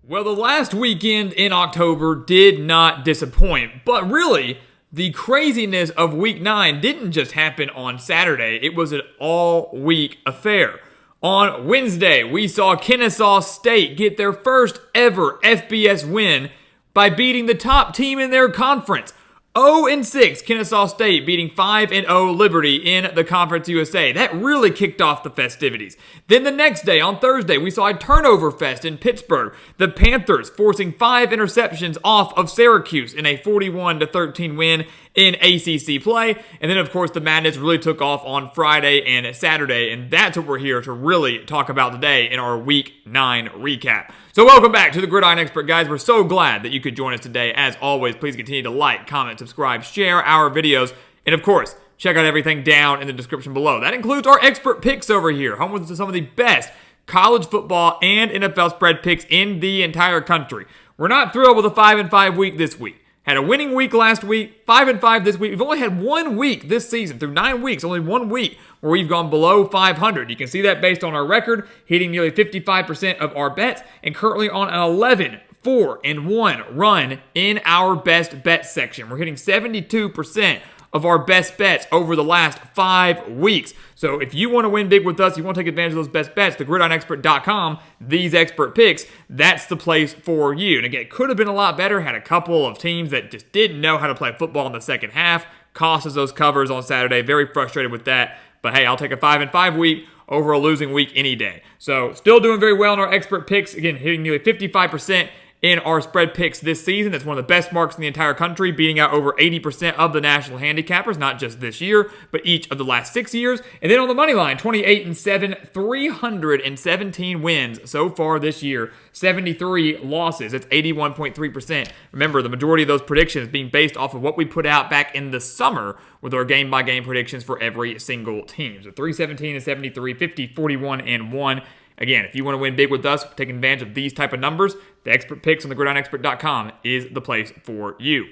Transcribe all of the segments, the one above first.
Well, the last weekend in October did not disappoint, but really, the craziness of Week 9 didn't just happen on Saturday. It was an all-week affair. On Wednesday, we saw Kennesaw State get their first ever FBS win by beating the top team in their conference. 0-6, Kennesaw State beating 5-0 Liberty in the Conference USA. That really kicked off the festivities. Then the next day, on Thursday, we saw a turnover fest in Pittsburgh. The Panthers forcing 5 interceptions off of Syracuse in a 41-13 win in ACC play. And then, of course, the madness really took off on Friday and Saturday, and that's what we're here to really talk about today in our Week 9 recap. So welcome back to the Gridiron Expert, guys. We're so glad that you could join us today. As always, please continue to like, comment, subscribe, share our videos, and of course, check out everything down in the description below. That includes our expert picks over here, home with some of the best college football and NFL spread picks in the entire country. We're not thrilled with a 5-5 week this week. Had a winning week last week, 5-5 this week. We've only had 1 week this season, through 9 weeks, only 1 week where we've gone below 500. You can see that based on our record, hitting nearly 55% of our bets, and currently on an 11-4-1 run in our best bet section. We're hitting 72% of our best bets over the last 5 weeks. So if you want to win big with us, you want to take advantage of those best bets, thegridironexpert.com, these expert picks, that's the place for you. And again, it could have been a lot better, had a couple of teams that just didn't know how to play football in the second half, cost us those covers on Saturday, very frustrated with that. But hey, I'll take a 5-5 week over a losing week any day. So still doing very well in our expert picks, again, hitting nearly 55% in our spread picks this season. That's one of the best marks in the entire country, beating out over 80% of the national handicappers, not just this year, but each of the last 6 years. And then on the money line, 28-7, 317 wins so far this year, 73 losses. That's 81.3%. Remember, the majority of those predictions being based off of what we put out back in the summer with our game-by-game predictions for every single team. So 317-73, 50, 41-1. Again, if you want to win big with us, taking advantage of these type of numbers, the expert picks on thegridironexpert.com is the place for you.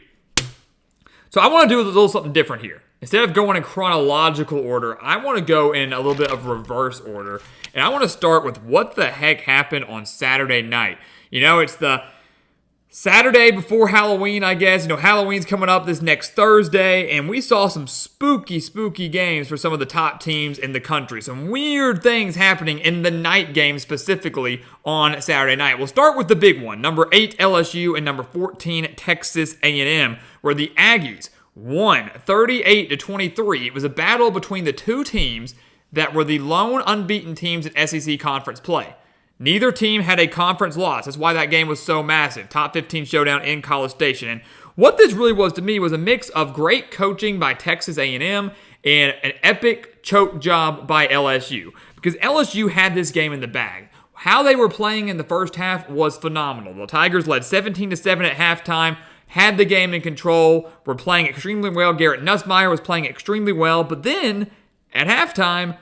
So I want to do a little something different here. Instead of going in chronological order, I want to go in a little bit of reverse order. And I want to start with what the heck happened on Saturday night. You know, it's the Saturday before Halloween, I guess. You know, Halloween's coming up this next Thursday, and we saw some spooky games for some of the top teams in the country. Some weird things happening in the night game specifically on Saturday night. We'll start with the big one, number 8 LSU and number 14 Texas A&M, where the Aggies won 38-23. It was a battle between the two teams that were the lone unbeaten teams in SEC conference play. Neither team had a conference loss. That's why that game was so massive. Top 15 showdown in College Station. And what this really was to me was a mix of great coaching by Texas A&M and an epic choke job by LSU. Because LSU had this game in the bag. How they were playing in the first half was phenomenal. The Tigers led 17-7 at halftime, had the game in control, were playing extremely well. Garrett Nussmeier was playing extremely well. But then, at halftime,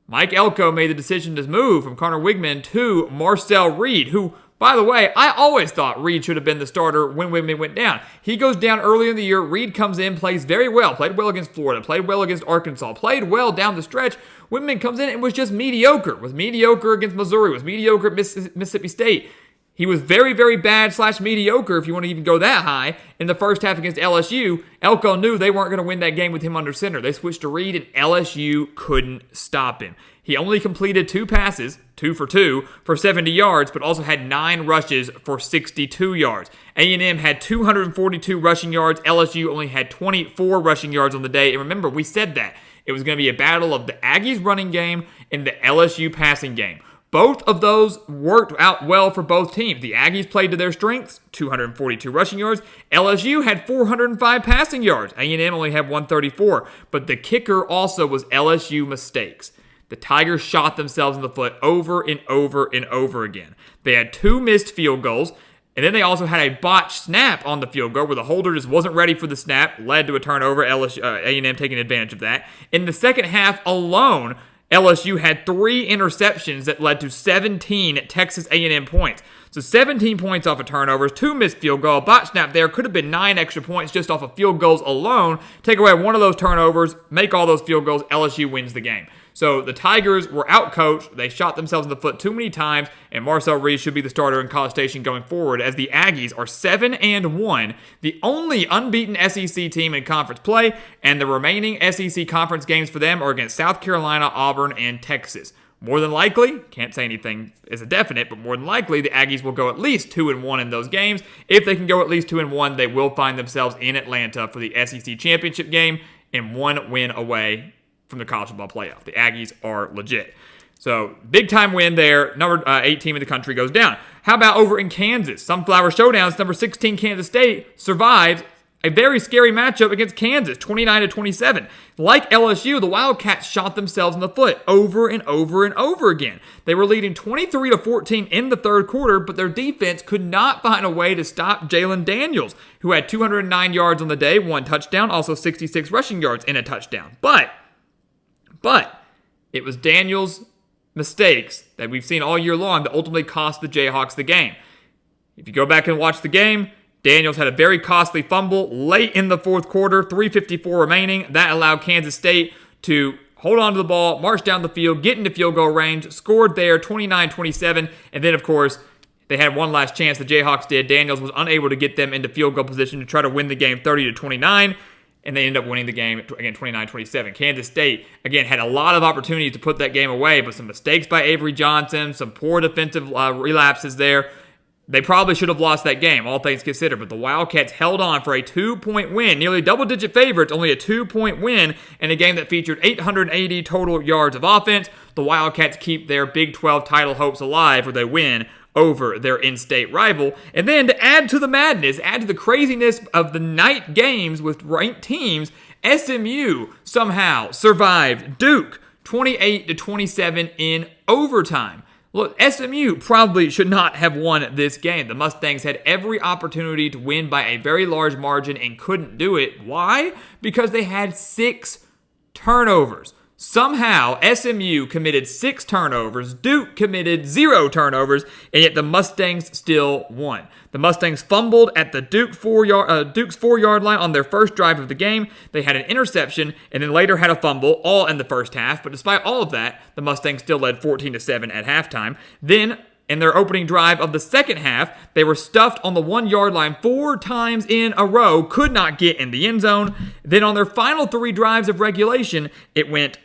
Mike Elko made the decision to move from Connor Wigman to Marcel Reed, who, by the way, I always thought Reed should have been the starter when Wigman went down. He goes down early in the year. Reed comes in, plays very well. Played well against Florida. Played well against Arkansas. Played well down the stretch. Wigman comes in and was just mediocre. Was mediocre against Missouri. Was mediocre at Mississippi State. He was very bad / mediocre, if you want to even go that high, in the first half against LSU. Elko knew they weren't going to win that game with him under center. They switched to Reed, and LSU couldn't stop him. He only completed 2 passes, 2 for 2, for 70 yards, but also had 9 rushes for 62 yards. A&M had 242 rushing yards. LSU only had 24 rushing yards on the day. And remember, we said that. It was going to be a battle of the Aggies running game and the LSU passing game. Both of those worked out well for both teams. The Aggies played to their strengths, 242 rushing yards. LSU had 405 passing yards. A&M only had 134. But the kicker also was LSU mistakes. The Tigers shot themselves in the foot over and over again. They had 2 missed field goals, and then they also had a botched snap on the field goal where the holder just wasn't ready for the snap, led to a turnover, A&M taking advantage of that. In the second half alone, LSU had 3 interceptions that led to 17 Texas A&M points. So 17 points off of turnovers, 2 missed field goal, botch snap there. Could have been 9 extra points just off of field goals alone. Take away one of those turnovers, make all those field goals, LSU wins the game. So the Tigers were outcoached. They shot themselves in the foot too many times, and Marcel Reese should be the starter in College Station going forward, as the Aggies are 7-1, the only unbeaten SEC team in conference play, and the remaining SEC conference games for them are against South Carolina, Auburn, and Texas. More than likely, can't say anything is a definite, but more than likely, the Aggies will go at least 2-1 in those games. If they can go at least 2-1, they will find themselves in Atlanta for the SEC championship game and 1 win away from the college football playoff. The Aggies are legit. So, big time win there. Number 8 team in the country goes down. How about over in Kansas? Sunflower Showdowns, number 16 Kansas State survives a very scary matchup against Kansas, 29-27. Like LSU, the Wildcats shot themselves in the foot over and over and over again. They were leading 23-14 in the third quarter, but their defense could not find a way to stop Jalen Daniels, who had 209 yards on the day, 1 touchdown, also 66 rushing yards in a touchdown. But it was Daniels' mistakes that we've seen all year long that ultimately cost the Jayhawks the game. If you go back and watch the game, Daniels had a very costly fumble late in the fourth quarter, 3:54 remaining. That allowed Kansas State to hold on to the ball, march down the field, get into field goal range, scored there, 29-27. And then, of course, they had one last chance, the Jayhawks did. Daniels was unable to get them into field goal position to try to win the game 30-29. And they ended up winning the game, again, 29-27. Kansas State, again, had a lot of opportunities to put that game away, but some mistakes by Avery Johnson, some poor defensive relapses there. They probably should have lost that game, all things considered, but the Wildcats held on for a 2-point win, nearly double-digit favorites, only a 2-point win in a game that featured 880 total yards of offense. The Wildcats keep their Big 12 title hopes alive with a win over their in-state rival. And then to add to the madness, add to the craziness of the night games with ranked teams, SMU somehow survived Duke 28-27 in overtime. Look, SMU probably should not have won this game. The Mustangs had every opportunity to win by a very large margin and couldn't do it. Why? Because they had 6 turnovers. Somehow, SMU committed 6 turnovers, Duke committed 0 turnovers, and yet the Mustangs still won. The Mustangs fumbled at the Duke's 4-yard line on their first drive of the game. They had an interception and then later had a fumble, all in the first half. But despite all of that, the Mustangs still led 14-7 at halftime. Then, in their opening drive of the second half, they were stuffed on the 1-yard line 4 times in a row, could not get in the end zone. Then on their final 3 drives of regulation, it went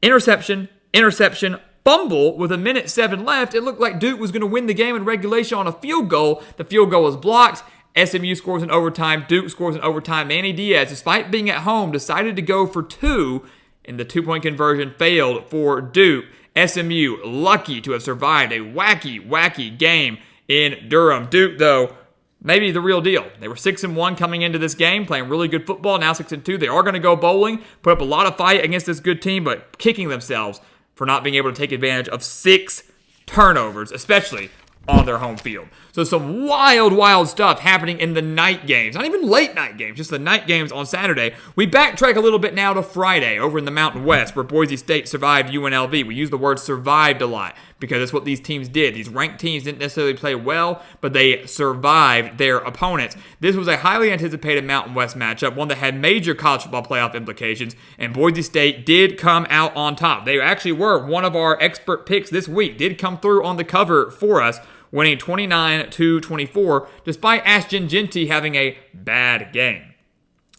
interception, interception, fumble with 1:07 left. It looked like Duke was going to win the game in regulation on a field goal. The field goal was blocked. SMU scores in overtime. Duke scores in overtime. Manny Diaz, despite being at home, decided to go for 2, and the 2-point conversion failed for Duke. SMU lucky to have survived a wacky game in Durham. Duke, though, maybe the real deal. They were 6-1 coming into this game, playing really good football. Now 6-2. They are going to go bowling, put up a lot of fight against this good team, but kicking themselves for not being able to take advantage of 6 turnovers, especially on their home field. So some wild stuff happening in the night games. Not even late night games, just the night games on Saturday. We backtrack a little bit now to Friday over in the Mountain West, where Boise State survived UNLV. We use the word survived a lot because that's what these teams did. These ranked teams didn't necessarily play well, but they survived their opponents. This was a highly anticipated Mountain West matchup, one that had major college football playoff implications, and Boise State did come out on top. They actually were one of our expert picks this week, did come through on the cover for us, winning 29-24, despite Ashton Jeanty having a bad game.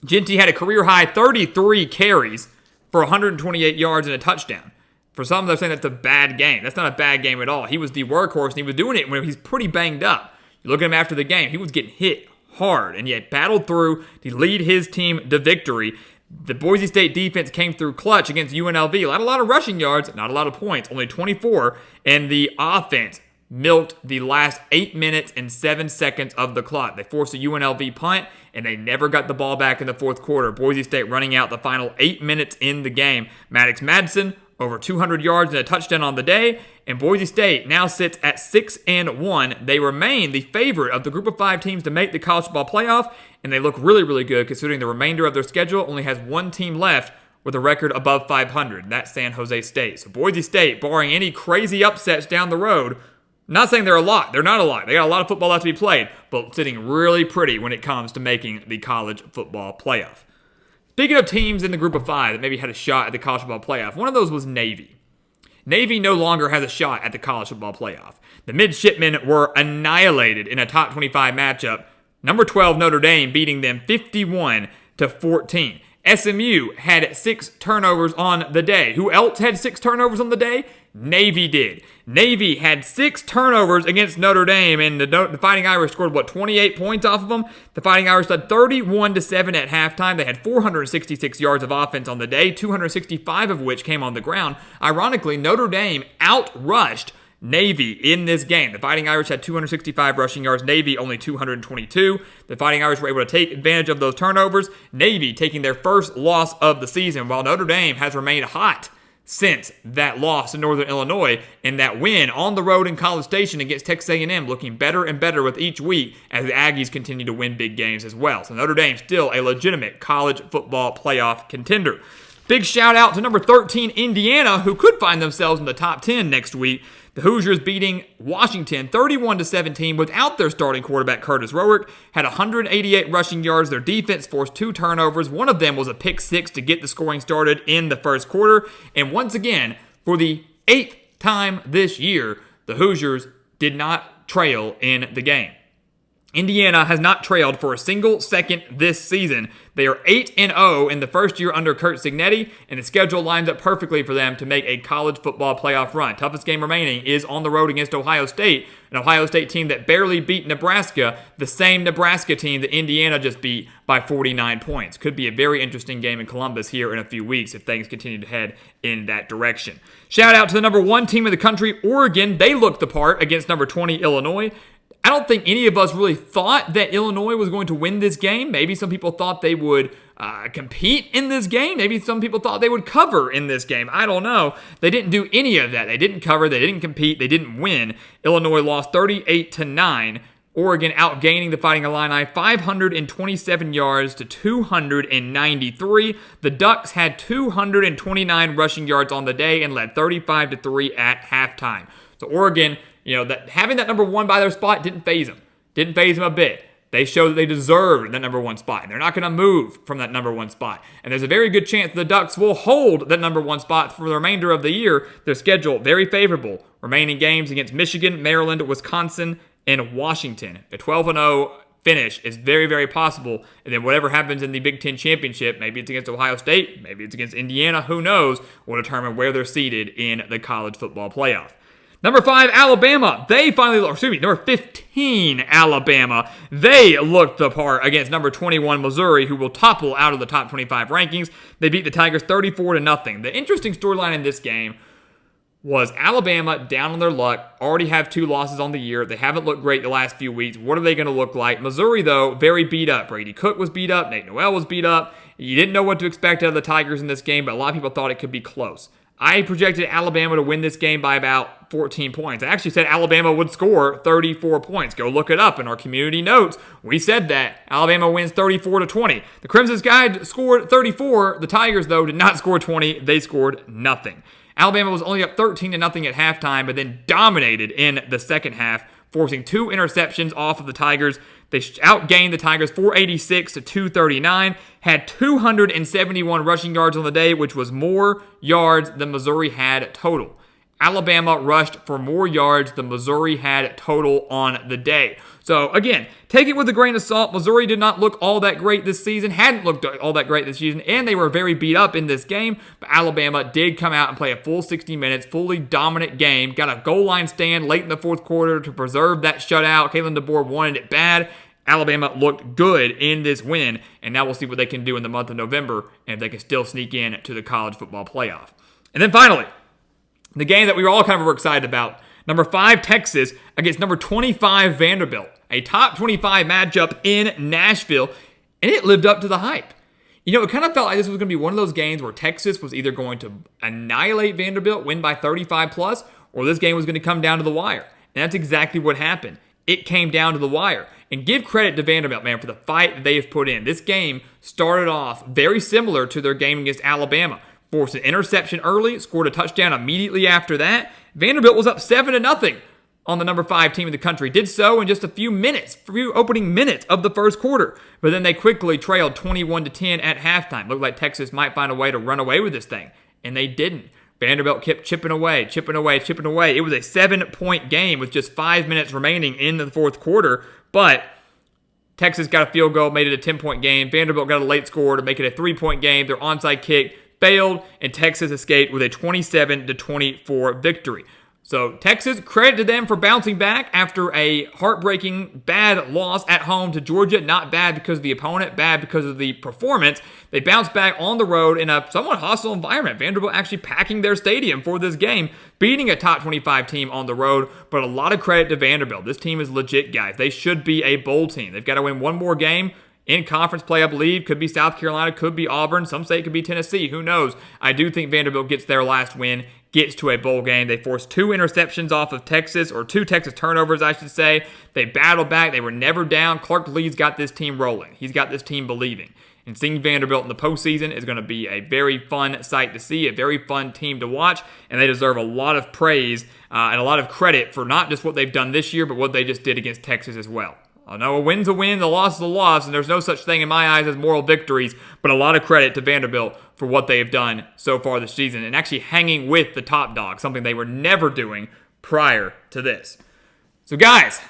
Jeanty had a career-high 33 carries for 128 yards and a touchdown. For some, they're saying that's a bad game. That's not a bad game at all. He was the workhorse, and he was doing it when he's pretty banged up. You look at him after the game, he was getting hit hard, and yet battled through to lead his team to victory. The Boise State defense came through clutch against UNLV. A lot of rushing yards, not a lot of points, only 24, and the offense milked the last 8 minutes and 7 seconds of the clock. They forced a UNLV punt, and they never got the ball back in the fourth quarter. Boise State running out the final 8 minutes in the game. Maddox Madsen, over 200 yards and a touchdown on the day, and Boise State now sits at 6-1. They remain the favorite of the group of 5 teams to make the college football playoff, and they look really good considering the remainder of their schedule only has 1 team left with a record above 500. That's San Jose State. So Boise State, barring any crazy upsets down the road, not saying they're a lot. They're not a lot. They got a lot of football left to be played, but sitting really pretty when it comes to making the college football playoff. Speaking of teams in the group of 5 that maybe had a shot at the college football playoff, one of those was Navy. Navy no longer has a shot at the college football playoff. The midshipmen were annihilated in a top 25 matchup. Number 12 Notre Dame beating them 51-14. SMU had 6 turnovers on the day. Who else had 6 turnovers on the day? Navy did. Navy had 6 turnovers against Notre Dame, and the Fighting Irish scored, 28 points off of them? The Fighting Irish led 31-7 at halftime. They had 466 yards of offense on the day, 265 of which came on the ground. Ironically, Notre Dame outrushed Navy in this game. The Fighting Irish had 265 rushing yards, Navy only 222. The Fighting Irish were able to take advantage of those turnovers, Navy taking their first loss of the season, while Notre Dame has remained hot since that loss in Northern Illinois and that win on the road in College Station against Texas A&M, looking better and better with each week as the Aggies continue to win big games as well. So Notre Dame still a legitimate college football playoff contender. Big shout out to number 13 Indiana, who could find themselves in the top 10 next week. The Hoosiers beating Washington 31-17 without their starting quarterback Curtis Rourke, had 188 rushing yards. Their defense forced 2 turnovers. One of them was a pick 6 to get the scoring started in the first quarter. And once again, for the 8th time this year, the Hoosiers did not trail in the game. Indiana has not trailed for a single second this season. They are 8-0 in the first year under Curt Cignetti, and the schedule lines up perfectly for them to make a college football playoff run. Toughest game remaining is on the road against Ohio State, an Ohio State team that barely beat Nebraska, the same Nebraska team that Indiana just beat by 49 points. Could be a very interesting game in Columbus here in a few weeks if things continue to head in that direction. Shout out to the number 1 team in the country, Oregon. They looked the part against number 20 Illinois. I don't think any of us really thought that Illinois was going to win this game. Maybe some people thought they would compete in this game. Maybe some people thought they would cover in this game. I don't know. They didn't do any of that. They didn't cover. They didn't compete. They didn't win. Illinois lost 38-9. Oregon outgaining the Fighting Illini 527 yards to 293. The Ducks had 229 rushing yards on the day and led 35-3 at halftime. So Oregon, that having that number 1 by their spot didn't faze them. Didn't faze them a bit. They showed that they deserved that number 1 spot. And they're not going to move from that number 1 spot. And there's a very good chance the Ducks will hold that number 1 spot for the remainder of the year. Their schedule very favorable. Remaining games against Michigan, Maryland, Wisconsin, and Washington. A 12-0 finish is very, very possible. And then whatever happens in the Big Ten Championship, maybe it's against Ohio State, maybe it's against Indiana, who knows, will determine where they're seated in the college football playoff. Number 5, Alabama. Number 15, Alabama. They looked the part against number 21, Missouri, who will topple out of the top 25 rankings. They beat the Tigers 34-0. The interesting storyline in this game was Alabama down on their luck, already have 2 losses on the year. They haven't looked great the last few weeks. What are they going to look like? Missouri, though, very beat up. Brady Cook was beat up. Nate Noel was beat up. You didn't know what to expect out of the Tigers in this game, but a lot of people thought it could be close. I projected Alabama to win this game by about 14 points. I actually said Alabama would score 34 points. Go look it up in our community notes. We said that. Alabama wins 34-20. The Crimson Tide scored 34. The Tigers, though, did not score 20. They scored nothing. Alabama was only up 13-0 at halftime, but then dominated in the second half, forcing 2 interceptions off of the Tigers. They outgained the Tigers 486-239, had 271 rushing yards on the day, which was more yards than Missouri had total. Alabama rushed for more yards than Missouri had total on the day. So, again, take it with a grain of salt. Missouri did not look all that great this season, hadn't looked all that great this season, and they were very beat up in this game. But Alabama did come out and play a full 60 minutes, fully dominant game. Got a goal line stand late in the fourth quarter to preserve that shutout. Kalen DeBoer wanted it bad. Alabama looked good in this win, and now we'll see what they can do in the month of November and if they can still sneak in to the college football playoff. And then finally, the game that we were all kind of excited about, number 5 Texas against number 25 Vanderbilt, a top 25 matchup in Nashville, and it lived up to the hype. It kind of felt like this was going to be one of those games where Texas was either going to annihilate Vanderbilt, win by 35 plus, or this game was going to come down to the wire. And that's exactly what happened. It came down to the wire. And give credit to Vanderbilt, man, for the fight that they have put in. This game started off very similar to their game against Alabama. Forced an interception early, scored a touchdown immediately after that. Vanderbilt was up 7-0 on the number 5 team in the country. Did so in just a few opening minutes of the first quarter. But then they quickly trailed 21-10 at halftime. Looked like Texas might find a way to run away with this thing. And they didn't. Vanderbilt kept chipping away. It was a 7-point game with just 5 minutes remaining in the fourth quarter, but Texas got a field goal, made it a 10-point game. Vanderbilt got a late score to make it a 3-point game. Their onside kick failed, and Texas escaped with a 27-24 victory. So Texas, credit to them for bouncing back after a heartbreaking bad loss at home to Georgia. Not bad because of the opponent, bad because of the performance. They bounced back on the road in a somewhat hostile environment. Vanderbilt actually packing their stadium for this game, beating a top 25 team on the road, but a lot of credit to Vanderbilt. This team is legit, guys. They should be a bowl team. They've got to win one more game in conference play, I believe. Could be South Carolina, could be Auburn. Some say it could be Tennessee. Who knows? I do think Vanderbilt gets their last win, gets to a bowl game. They forced 2 interceptions off of Texas, or 2 Texas turnovers, I should say. They battled back. They were never down. Clark Lee's got this team rolling. He's got this team believing. And seeing Vanderbilt in the postseason is going to be a very fun sight to see, a very fun team to watch, and they deserve a lot of praise and a lot of credit for not just what they've done this year, but what they just did against Texas as well. I know a win's a win, a loss is a loss, and there's no such thing in my eyes as moral victories, but a lot of credit to Vanderbilt for what they have done so far this season and actually hanging with the top dog, something they were never doing prior to this. So guys,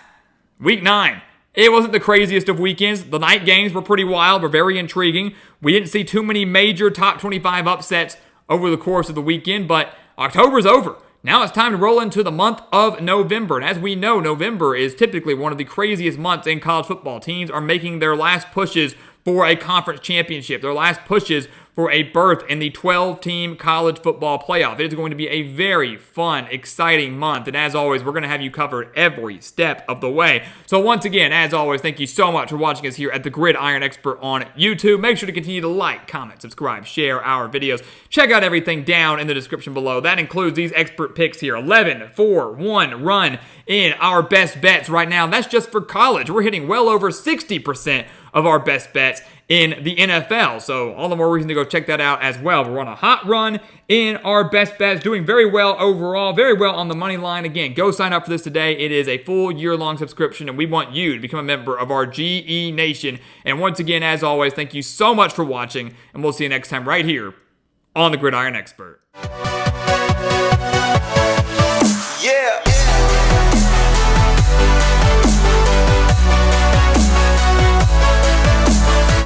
week 9. It wasn't the craziest of weekends. The night games were pretty wild, but very intriguing. We didn't see too many major top 25 upsets over the course of the weekend, but October's over. Now it's time to roll into the month of November. And as we know, November is typically one of the craziest months in college football. Teams are making their last pushes for a conference championship, their last pushes for a berth in the 12-team college football playoff. It is going to be a very fun, exciting month. And as always, we're going to have you covered every step of the way. So once again, as always, thank you so much for watching us here at the Gridiron Expert on YouTube. Make sure to continue to like, comment, subscribe, share our videos. Check out everything down in the description below. That includes these expert picks here. 11-4-1 run in our best bets right now. That's just for college. We're hitting well over 60% of our best bets in the NFL. So all the more reason to go check that out as well. We're on a hot run in our best bets, doing very well overall, very well on the money line. Again, go sign up for this today. It is a full year-long subscription, and we want you to become a member of our GE Nation. And once again, as always, thank you so much for watching, and we'll see you next time right here on the Gridiron Expert.